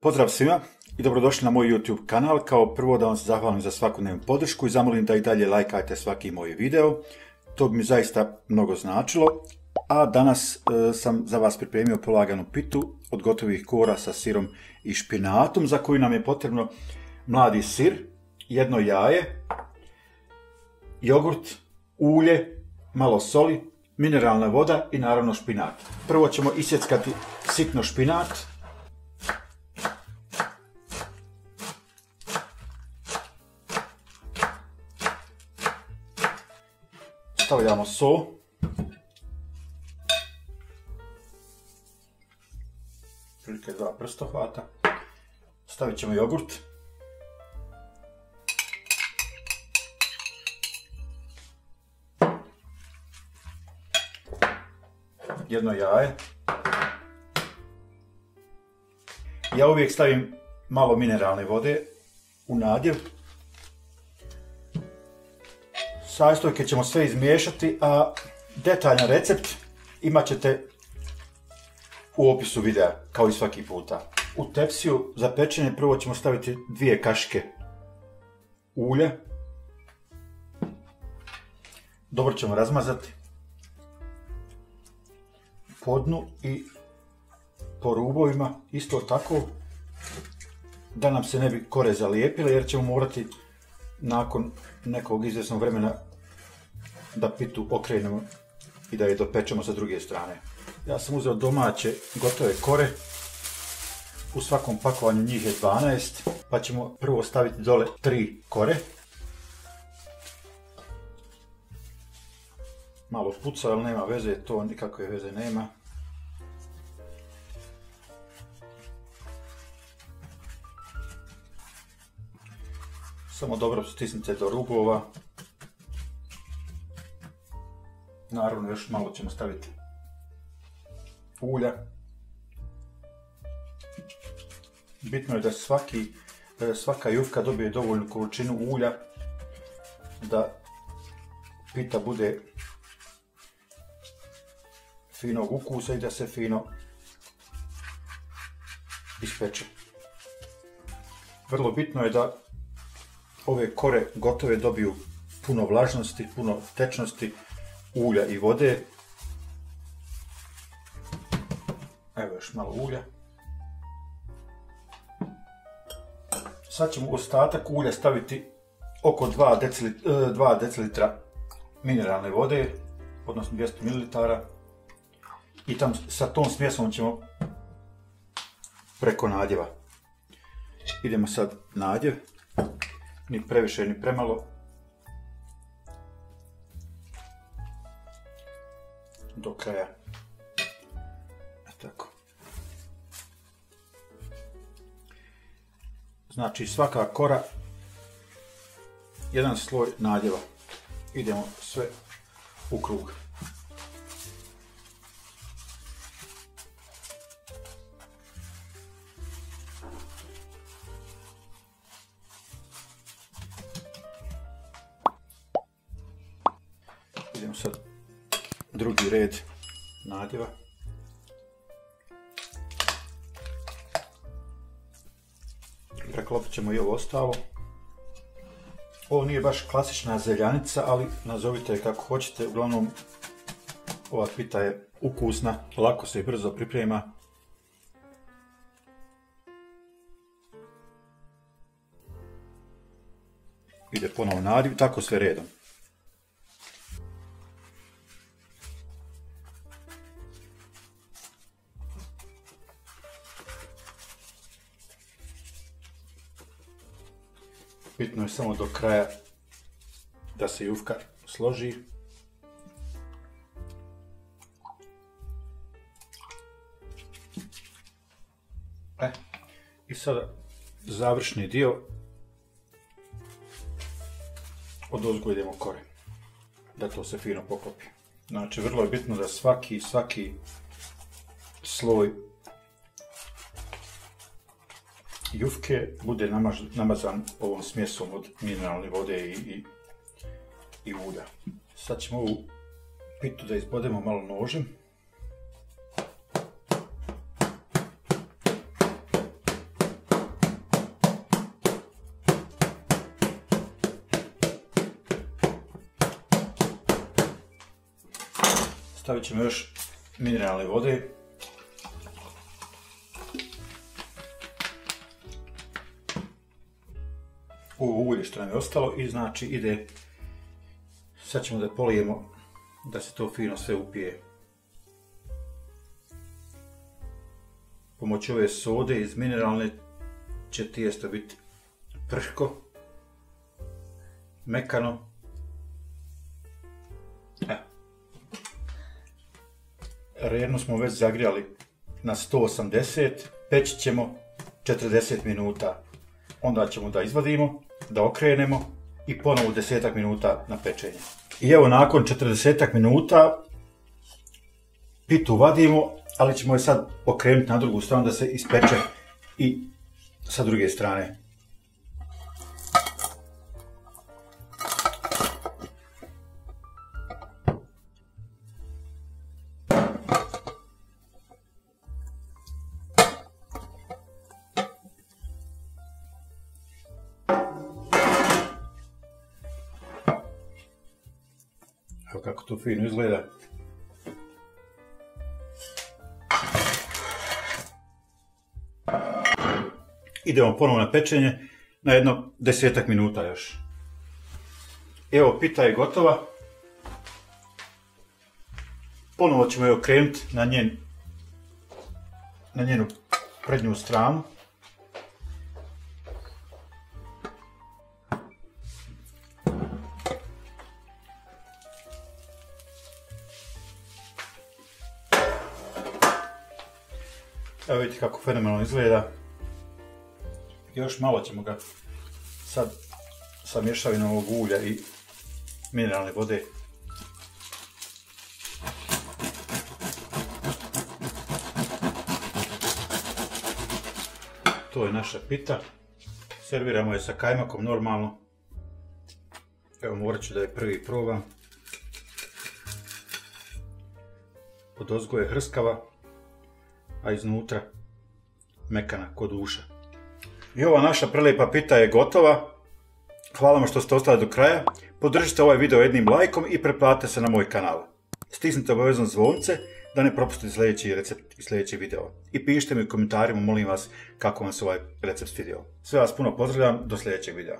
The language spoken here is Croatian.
Pozdrav svima i dobrodošli na moj YouTube kanal. Kao prvo da vam se zahvalim za svakodnevnu podršku i zamolim da i dalje lajkajte svaki moj video. To bi mi zaista mnogo značilo. A danas sam za vas pripremio polaganu pitu od gotovih kora sa sirom i špinatom, za koju nam je potrebno mladi sir, jedno jaje, jogurt, ulje, malo soli, mineralna voda i naravno špinat. Prvo ćemo isjeckati sitno špinat. Stavljamo sol. Prilike 2 prstohvata. Stavit ćemo jogurt. Jedno jaje. Ja uvijek stavim malo mineralne vode u nadjev. Sastojke ćemo sve izmiješati, a detaljan recept imat ćete u opisu videa, kao i svaki puta. U tepsiju za pečenje prvo ćemo staviti 2 kašike ulja. Dobro ćemo razmazati po dnu i po rubovima, isto tako da nam se ne bi kore zalijepile, jer ćemo morati nakon nekog izvjesnog vremena da pitu okrenemo i da je dopečemo sa druge strane. Ja sam uzeo domaće gotove kore, u svakom pakovanju njih je 12, pa ćemo prvo staviti dole 3 kore. Malo puca, ali nema veze, to nikakve veze nema. Samo dobro stisnite do rubova. Naravno još malo ćemo staviti ulja. Bitno je da svaka jufka dobije dovoljnu količinu ulja da pita bude finog ukusa i da se fino ispeče. Vrlo bitno je da ove kore gotove dobiju puno vlažnosti, puno tečnosti, ulja i vode. Evo još malo ulja. Sad ćemo u ostatak ulja staviti oko 2 decilitra mineralne vode, odnosno 200 ml. I sa tom smjesom ćemo preko nadjeva. Idemo sad nadjev. Ni previše, ni premalo. Do kraja. Tako. Znači svaka kora, jedan sloj nadjeva. Idemo sve u krug. Idemo sad drugi red nadjeva. Preklopit ćemo i ovo ostalo. Ovo nije baš klasična zeljanica, ali nazovite je kako hoćete. Uglavnom, ova pita je ukusna, lako se i brzo priprema. Ide ponovo nadjev, tako sve redom. Bitno je samo do kraja da se jufka složi. I sada završni dio. Odozgo idemo kore, da to se fino poklopi. Znači vrlo je bitno da svaki sloj jufke bude namazan ovom smjesom od mineralne vode i ulja. Sad ćemo ovu pitu da izbodemo malo nožem. Stavit ćemo još mineralne vode. Ovo ulje što nam je ostalo i znači ide, sad ćemo da polijemo da se to fino sve upije. Pomoću ove sode iz mineralne će tijesto biti prhko, mekano. Rernu smo već zagrijali na 180, peći ćemo 40 minuta. Onda ćemo da izvadimo, da okrenemo i ponovo 10 minuta na pečenje. I evo nakon 40 minuta pitu vadimo, ali ćemo je sad okrenuti na drugu stranu da se ispeče i sa druge strane. Evo kako to fino izgleda. Idemo ponovo na pečenje na jedno 10 minuta još. Evo pita je gotova. Ponovo ćemo je okrenuti na njenu prednju stranu. Evo vidite kako fenomenalno izgleda. Još malo ćemo ga sad sa mješavinom ovog ulja i mineralne vode. To je naša pita. Serviramo je sa kajmakom normalno. Evo morat ću da je prvi probam. Odozgo je hrskava, a iznutra mekana ko duša. I ova naša prelijepa pita je gotova. Hvala vam što ste ostali do kraja. Podržite ovaj video jednim lajkom i pretplatite se na moj kanal. Stisnite obavezno zvonce da ne propustite sljedeći recept i sljedeći video. I pišite mi u komentarima, molim vas, kako vam se ovaj recept svidio. Sve vas puno pozdravljam, do sljedećeg videa.